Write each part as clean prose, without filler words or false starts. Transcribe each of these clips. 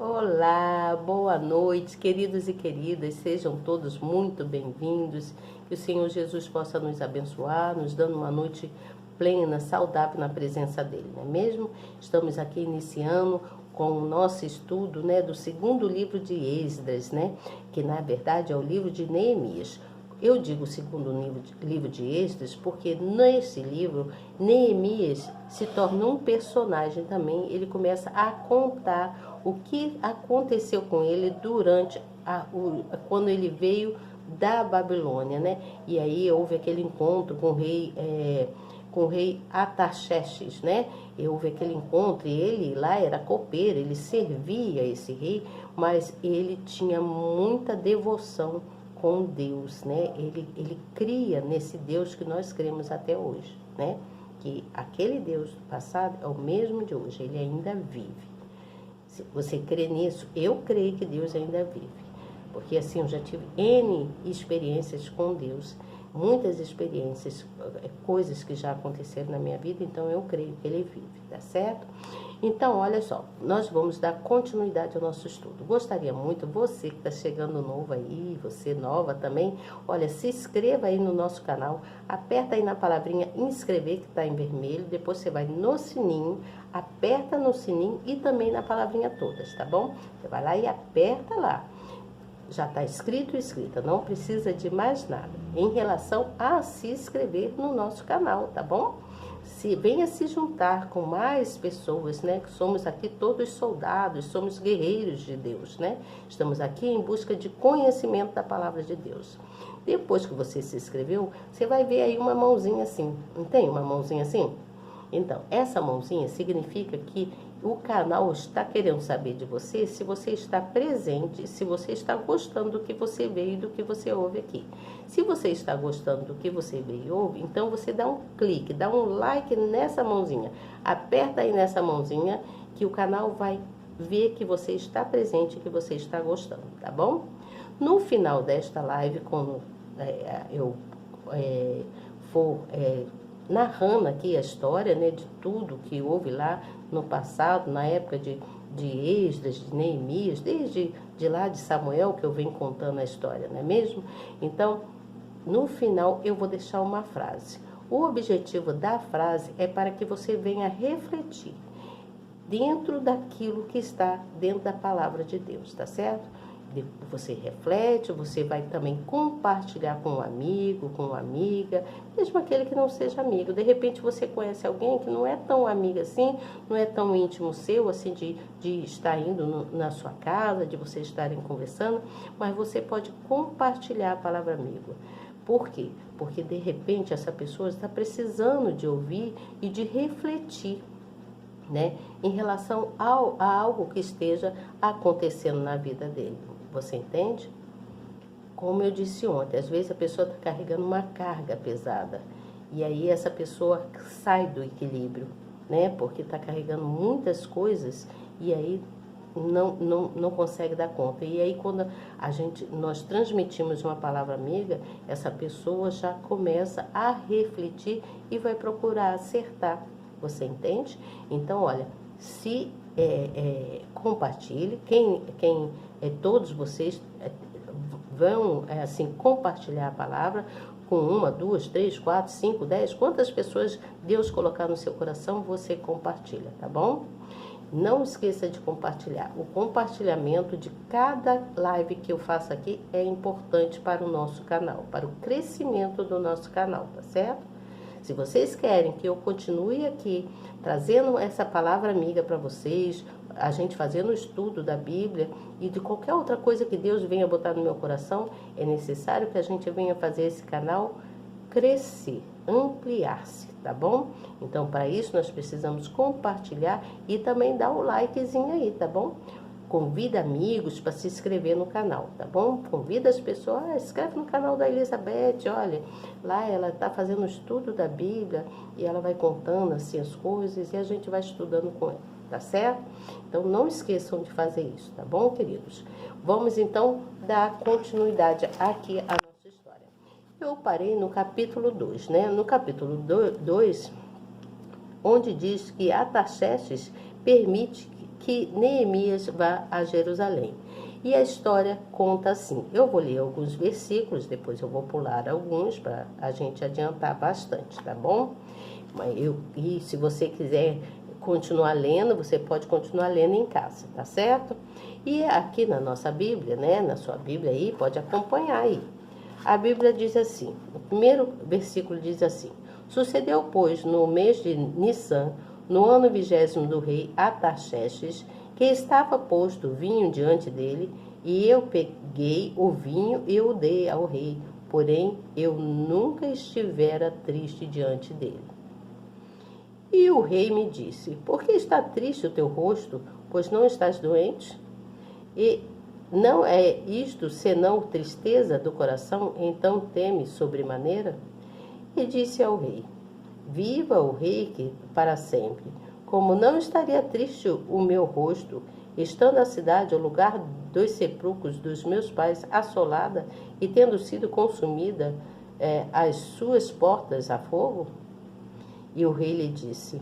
Olá, boa noite, queridos e queridas, sejam todos muito bem-vindos. Que o Senhor Jesus possa nos abençoar, nos dando uma noite plena, saudável na presença dele, não é mesmo? Estamos aqui iniciando com o nosso estudo, do segundo livro de Esdras, que na verdade é o livro de Neemias. Eu digo segundo livro de Esdras porque nesse livro Neemias se torna um personagem também. Ele começa a contar o que aconteceu com ele durante quando ele veio da Babilônia, E aí houve aquele encontro com o rei Artaxerxes, E houve aquele encontro, e ele lá era copeiro, ele servia esse rei, mas ele tinha muita devoção com Deus, Ele cria nesse Deus que nós cremos até hoje, Que aquele Deus do passado é o mesmo de hoje, ele ainda vive. Se você crê nisso, eu creio que Deus ainda vive. Porque assim, eu já tive N experiências com Deus, muitas experiências, coisas que já aconteceram na minha vida, então eu creio que ele vive, tá certo? Então, olha só, nós vamos dar continuidade ao nosso estudo. Gostaria muito, você que está chegando novo aí, você nova também, olha, se inscreva aí no nosso canal, aperta aí na palavrinha inscrever que está em vermelho, depois você vai no sininho, aperta no sininho e também na palavrinha todas, tá bom? Você vai lá e aperta lá. Já está escrito e escrita, não precisa de mais nada em relação a se inscrever no nosso canal, tá bom? Venha se juntar com mais pessoas, que somos aqui todos soldados, somos guerreiros de Deus, Estamos aqui em busca de conhecimento da palavra de Deus. Depois que você se inscreveu, você vai ver aí uma mãozinha assim, não tem uma mãozinha assim? Então, essa mãozinha significa que o canal está querendo saber de você se você está presente, se você está gostando do que você vê e do que você ouve aqui. Se você está gostando do que você vê e ouve, então você dá um clique, dá um like nessa mãozinha. Aperta aí nessa mãozinha que o canal vai ver que você está presente e que você está gostando, tá bom? No final desta live, quando eu for narrando aqui a história, de tudo que houve lá no passado, na época de Esdras, de Neemias, desde lá de Samuel que eu venho contando a história, não é mesmo? Então, no final eu vou deixar uma frase. O objetivo da frase é para que você venha refletir dentro daquilo que está dentro da palavra de Deus, tá certo? Você reflete, você vai também compartilhar com um amigo, com uma amiga, mesmo aquele que não seja amigo. De repente você conhece alguém que não é tão amiga assim, não é tão íntimo seu, assim, de estar indo na sua casa, de vocês estarem conversando, mas você pode compartilhar a palavra amigo. Por quê? Porque de repente essa pessoa está precisando de ouvir e de refletir, em relação a algo que esteja acontecendo na vida dele. Você entende? Como eu disse ontem, às vezes a pessoa está carregando uma carga pesada e aí essa pessoa sai do equilíbrio, porque está carregando muitas coisas e aí não consegue dar conta. E aí quando nós transmitimos uma palavra amiga, essa pessoa já começa a refletir e vai procurar acertar. Você entende? Então, olha, se compartilhe, todos vocês vão assim compartilhar a palavra com 1, 2, 3, 4, 5, 10, quantas pessoas Deus colocar no seu coração, você compartilha, tá bom? Não esqueça de compartilhar. O compartilhamento de cada live que eu faço aqui é importante para o nosso canal, para o crescimento do nosso canal, tá certo? Se vocês querem que eu continue aqui trazendo essa palavra amiga para vocês, a gente fazendo o estudo da Bíblia e de qualquer outra coisa que Deus venha botar no meu coração, é necessário que a gente venha fazer esse canal crescer, ampliar-se, tá bom? Então, para isso, nós precisamos compartilhar e também dar o likezinho aí, tá bom? Convida amigos para se inscrever no canal, tá bom? Convida as pessoas, inscreve no canal da Elizabeth, olha, lá ela está fazendo o estudo da Bíblia e ela vai contando assim as coisas e a gente vai estudando com ela, tá certo? Então não esqueçam de fazer isso, tá bom, queridos? Vamos então dar continuidade aqui à nossa história. Eu parei no capítulo 2, No capítulo 2, onde diz que Artaxerxes permite que Neemias vá a Jerusalém. E a história conta assim. Eu vou ler alguns versículos, depois eu vou pular alguns para a gente adiantar bastante, tá bom? E se você quiser continuar lendo, você pode continuar lendo em casa, tá certo? E aqui na nossa Bíblia, né? Na sua Bíblia aí, pode acompanhar aí. A Bíblia diz assim, o primeiro versículo diz assim: Sucedeu, pois, no mês de Nissan, no ano 20º do rei Artaxerxes, que estava posto o vinho diante dele, e eu peguei o vinho e o dei ao rei, porém eu nunca estivera triste diante dele. E o rei me disse: Por que está triste o teu rosto, pois não estás doente? E não é isto senão tristeza do coração, então teme sobremaneira? E disse ao rei: Viva o rei para sempre. Como não estaria triste o meu rosto, estando a cidade, o lugar dos sepulcros dos meus pais, assolada e tendo sido consumida as suas portas a fogo? E o rei lhe disse: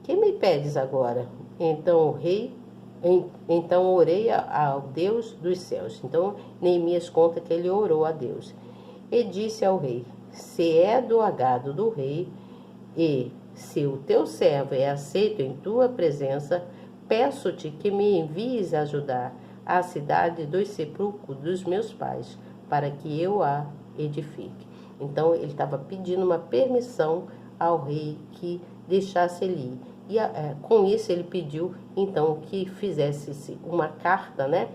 Que me pedes agora? Então orei ao Deus dos céus. Então Neemias conta que ele orou a Deus. E disse ao rei: Se é do agrado do rei, e se o teu servo é aceito em tua presença, peço-te que me envies ajudar a cidade dos sepulcros dos meus pais, para que eu a edifique. Então ele estava pedindo uma permissão ao rei que deixasse ele ir. E com isso ele pediu então que fizesse uma carta, né,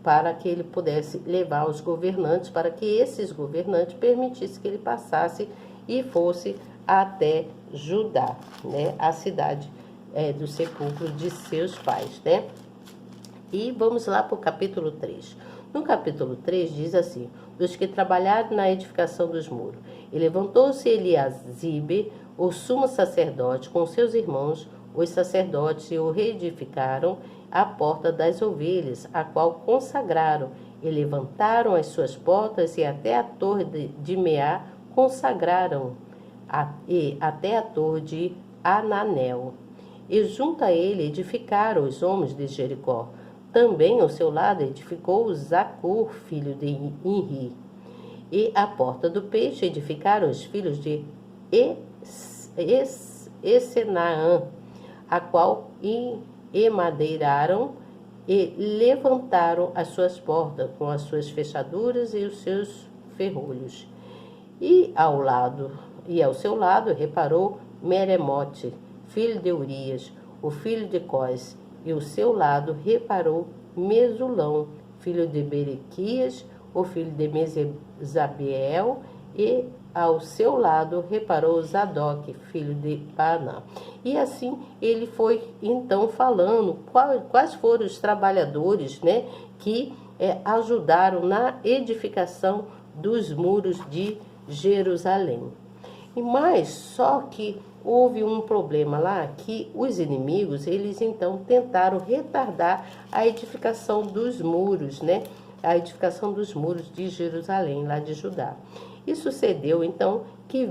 para que ele pudesse levar aos governantes, para que esses governantes permitissem que ele passasse e fosse até Judá, né, a cidade do sepulcro de seus pais, né? E vamos lá para o capítulo 3. No capítulo 3 diz assim: Dos que trabalharam na edificação dos muros. E levantou-se Eliasibe, o sumo sacerdote, com seus irmãos, os sacerdotes, e o reedificaram a porta das ovelhas, a qual consagraram, e levantaram as suas portas, e até a torre de Meá consagraram, e até a torre de Ananel. E junto a ele edificaram os homens de Jericó. Também ao seu lado edificou Zacur, filho de Inri. E a porta do peixe edificaram os filhos de Essenaã, a qual emadeiraram e levantaram as suas portas com as suas fechaduras e os seus ferrolhos. E ao seu lado reparou Meremote, filho de Urias, o filho de Cós, e ao seu lado reparou Mesulão, filho de Berequias, o filho de Mesabiel, e ao seu lado reparou Zadok, filho de Baanã. E assim ele foi então falando quais foram os trabalhadores, né, que ajudaram na edificação dos muros de Jerusalém. Mas só que houve um problema lá, que os inimigos, eles então tentaram retardar a edificação dos muros, né? A edificação dos muros de Jerusalém, lá de Judá. E sucedeu então que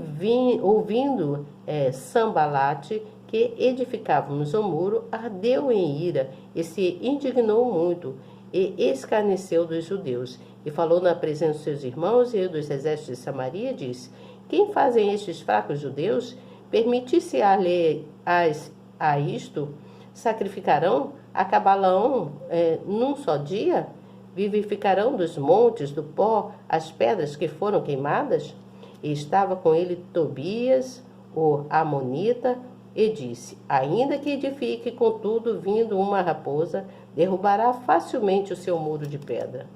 ouvindo Sambalate, que edificávamos o muro, ardeu em ira e se indignou muito e escarneceu dos judeus. E falou na presença dos seus irmãos e dos exércitos de Samaria, disse: Quem fazem estes fracos judeus? Permitisse a isto? Sacrificarão? Acabá-la-ão num só dia? Vivificarão dos montes do pó as pedras que foram queimadas? E estava com ele Tobias, o amonita, e disse: Ainda que edifique, contudo, vindo uma raposa, derrubará facilmente o seu muro de pedra.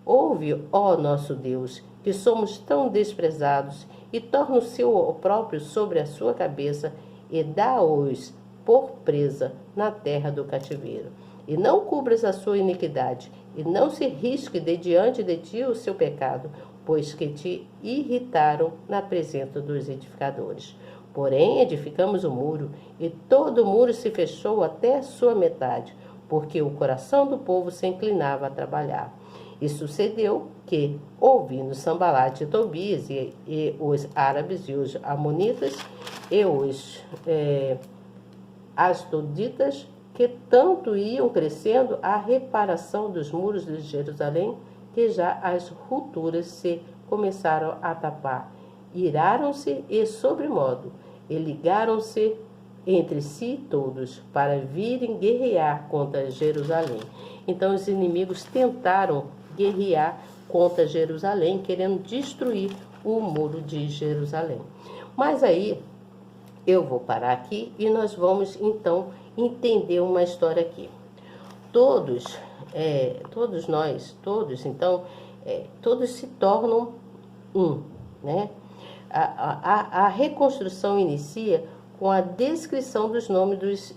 Ouve, ó nosso Deus, que somos tão desprezados, e torna o seu opróbrio sobre a sua cabeça, e dá-os por presa na terra do cativeiro. E não cubras a sua iniquidade, e não se risque de diante de ti o seu pecado, pois que te irritaram na presença dos edificadores. Porém, edificamos o muro, e todo o muro se fechou até a sua metade, porque o coração do povo se inclinava a trabalhar. E sucedeu que, ouvindo Sambalate e Tobias, e os árabes e os amonitas, e os astoditas, porque tanto iam crescendo a reparação dos muros de Jerusalém, que já as rupturas se começaram a tapar. Iraram-se e sobremodo, e ligaram-se entre si todos, para virem guerrear contra Jerusalém. Então os inimigos tentaram guerrear contra Jerusalém, querendo destruir o muro de Jerusalém. Mas aí eu vou parar aqui e nós vamos então entender uma história aqui. Todos nós, todos se tornam um, né? A reconstrução inicia com a descrição dos nomes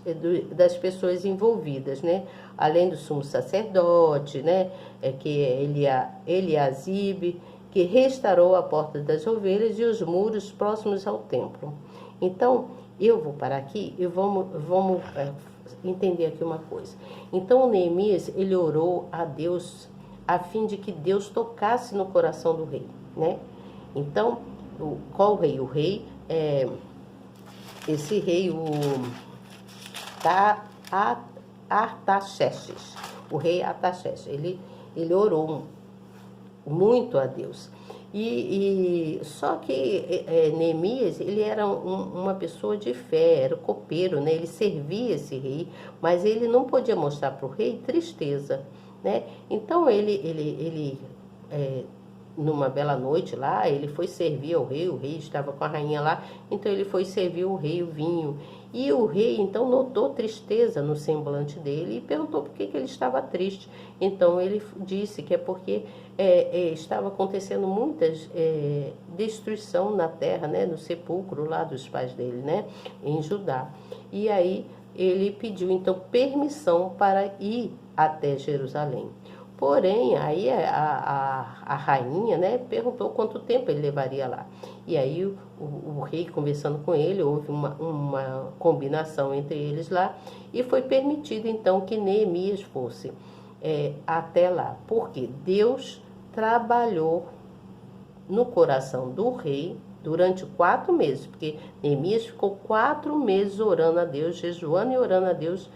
das pessoas envolvidas, né? Além do sumo sacerdote, né? Que é Eliasibe, que restaurou a porta das ovelhas e os muros próximos ao templo. Então, eu vou parar aqui e vamos entender aqui uma coisa. Então, Neemias, ele orou a Deus a fim de que Deus tocasse no coração do rei, né? Então, qual rei? O rei esse rei, o Artaxerxes, o rei Artaxerxes, ele orou muito a Deus. Só que Neemias, ele era uma pessoa de fé, era copeiro, né? Ele servia esse rei, mas ele não podia mostrar para o rei tristeza, né? Então numa bela noite lá, ele foi servir ao rei, o rei estava com a rainha lá, então ele foi servir o rei o vinho. E o rei, então, notou tristeza no semblante dele e perguntou por que ele estava triste. Então, ele disse que é porque estava acontecendo muita destruição na terra, né, no sepulcro lá dos pais dele, né, em Judá. E aí, ele pediu, então, permissão para ir até Jerusalém. Porém, aí a rainha, né, perguntou quanto tempo ele levaria lá. E aí o rei, conversando com ele, houve uma combinação entre eles lá, e foi permitido então que Neemias fosse até lá. Porque Deus trabalhou no coração do rei durante 4 meses, porque Neemias ficou 4 meses orando a Deus, jejuando e orando a Deus,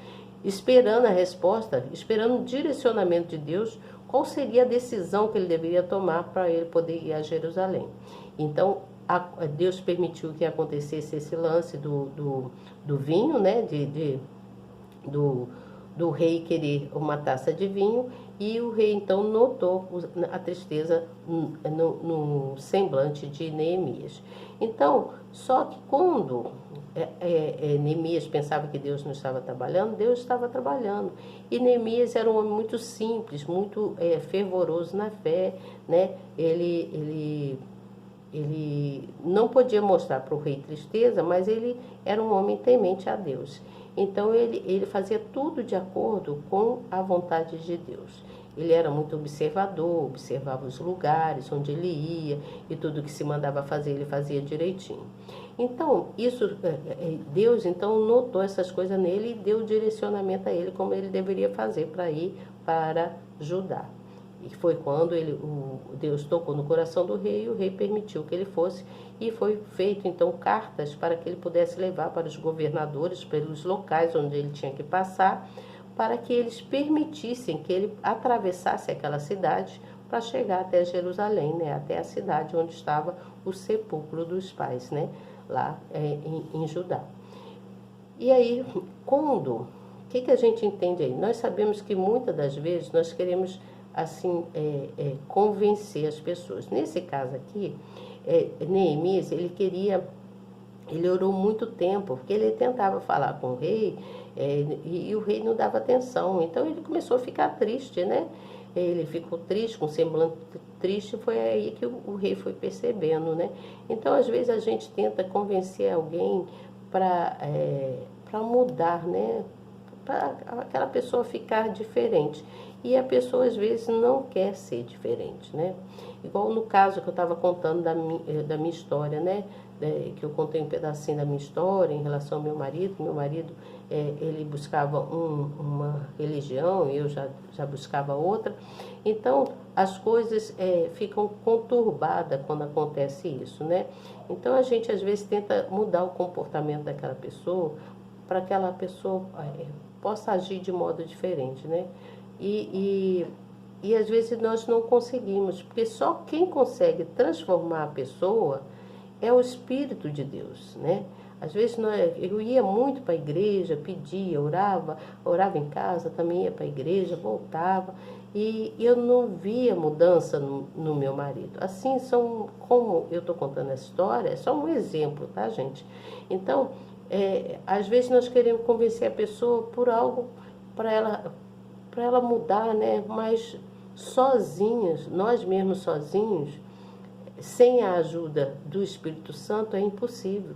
esperando a resposta, esperando o direcionamento de Deus, qual seria a decisão que ele deveria tomar para ele poder ir a Jerusalém. Então, Deus permitiu que acontecesse esse lance do vinho, né, do rei querer uma taça de vinho, e o rei então notou a tristeza no semblante de Neemias. Então, só que quando Neemias pensava que Deus não estava trabalhando, Deus estava trabalhando. E Neemias era um homem muito simples, muito fervoroso na fé, né? Ele não podia mostrar para o rei tristeza, mas ele era um homem temente a Deus. Então ele fazia tudo de acordo com a vontade de Deus. Ele era muito observador, observava os lugares onde ele ia e tudo que se mandava fazer ele fazia direitinho. Então, Deus então notou essas coisas nele e deu direcionamento a ele como ele deveria fazer para ir para Judá. E foi quando Deus tocou no coração do rei e o rei permitiu que ele fosse, e foi feito então cartas para que ele pudesse levar para os governadores, pelos locais onde ele tinha que passar, para que eles permitissem que ele atravessasse aquela cidade para chegar até Jerusalém, né, até a cidade onde estava o sepulcro dos pais, né, lá em Judá. E aí, o que a gente entende aí? Nós sabemos que muitas das vezes nós queremos assim convencer as pessoas. Nesse caso aqui, Neemias, ele orou muito tempo, porque ele tentava falar com o rei e o rei não dava atenção. Então ele começou a ficar triste, né? Ele ficou triste, com semblante triste, foi aí que o rei foi percebendo, né? Então, às vezes, a gente tenta convencer alguém para mudar, né? Para aquela pessoa ficar diferente. E a pessoa, às vezes, não quer ser diferente, né? Igual no caso que eu estava contando da minha história, né? Que eu contei um pedacinho da minha história em relação ao meu marido. Meu marido, ele buscava uma religião e eu já buscava outra. Então, as coisas ficam conturbadas quando acontece isso, né? Então, a gente, às vezes, tenta mudar o comportamento daquela pessoa para que aquela pessoa possa agir de modo diferente, né? E às vezes nós não conseguimos, porque só quem consegue transformar a pessoa é o Espírito de Deus, né? Às vezes eu ia muito para a igreja, pedia, orava em casa, também ia para a igreja, voltava, e eu não via mudança no meu marido. Assim, como eu estou contando essa história, é só um exemplo, tá, gente? Então, às vezes nós queremos convencer a pessoa por algo para ela mudar, né? Mas sozinhos, nós mesmos sozinhos, sem a ajuda do Espírito Santo, é impossível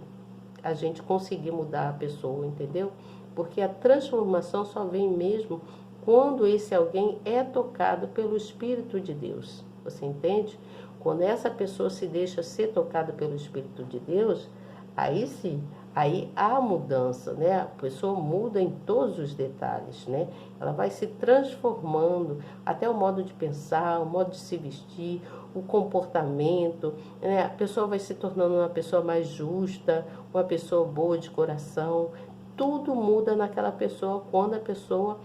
a gente conseguir mudar a pessoa, entendeu? Porque a transformação só vem mesmo quando esse alguém é tocado pelo Espírito de Deus. Você entende? Quando essa pessoa se deixa ser tocada pelo Espírito de Deus, aí sim, aí há mudança, né? A pessoa muda em todos os detalhes, né? Ela vai se transformando, até o modo de pensar, o modo de se vestir, o comportamento, né? A pessoa vai se tornando uma pessoa mais justa, uma pessoa boa de coração. Tudo muda naquela pessoa quando a pessoa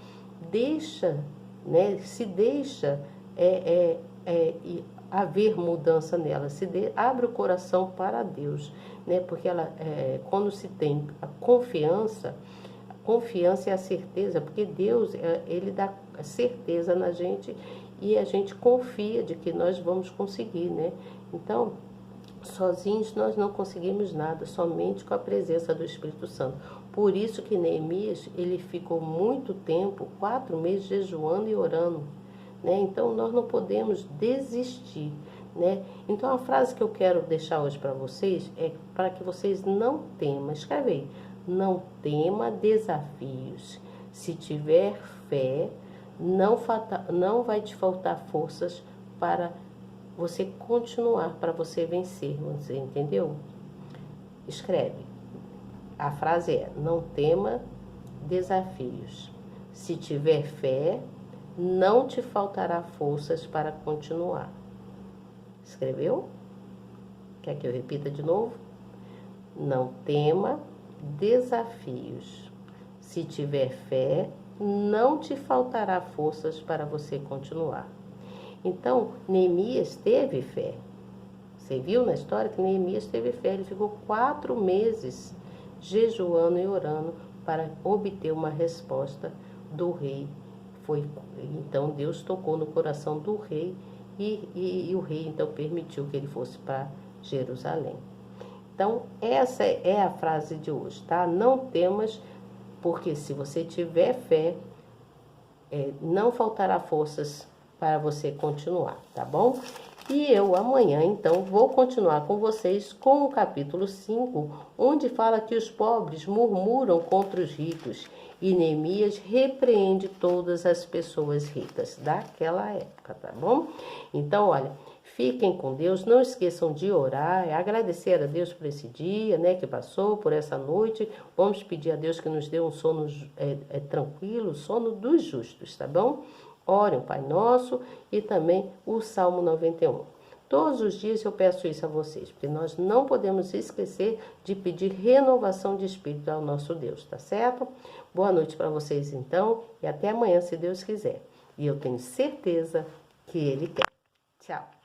deixa, né? Se deixa haver mudança nela, abre o coração para Deus, né? Porque ela, quando se tem a confiança é a certeza, porque Deus, ele dá certeza na gente e a gente confia de que nós vamos conseguir, né? Então, sozinhos nós não conseguimos nada, somente com a presença do Espírito Santo. Por isso que Neemias, ele ficou muito tempo, 4 meses, jejuando e orando, né? Então, nós não podemos desistir, né? Então, a frase que eu quero deixar hoje para vocês é para que vocês não temam. Escreve aí. Não tema desafios. Se tiver fé, não vai te faltar forças para você continuar, para você vencer. Você entendeu? Escreve. A frase é: não tema desafios. Se tiver fé, não te faltará forças para continuar. Escreveu? Quer que eu repita de novo? Não tema desafios. Se tiver fé, não te faltará forças para você continuar. Então, Neemias teve fé. Você viu na história que Neemias teve fé. Ele ficou 4 meses jejuando e orando para obter uma resposta do rei. Então Deus tocou no coração do rei e o rei então permitiu que ele fosse para Jerusalém. Então essa é a frase de hoje, tá? Não temas, porque se você tiver fé, não faltará forças para você continuar, tá bom? E eu amanhã, então, vou continuar com vocês com o capítulo 5, onde fala que os pobres murmuram contra os ricos e Neemias repreende todas as pessoas ricas daquela época, tá bom? Então, olha, fiquem com Deus, não esqueçam de orar, agradecer a Deus por esse dia, né, que passou, por essa noite. Vamos pedir a Deus que nos dê um sono tranquilo, sono dos justos, tá bom? Orem o Pai Nosso e também o Salmo 91. Todos os dias eu peço isso a vocês, porque nós não podemos esquecer de pedir renovação de espírito ao nosso Deus, tá certo? Boa noite para vocês então e até amanhã, se Deus quiser. E eu tenho certeza que Ele quer. Tchau!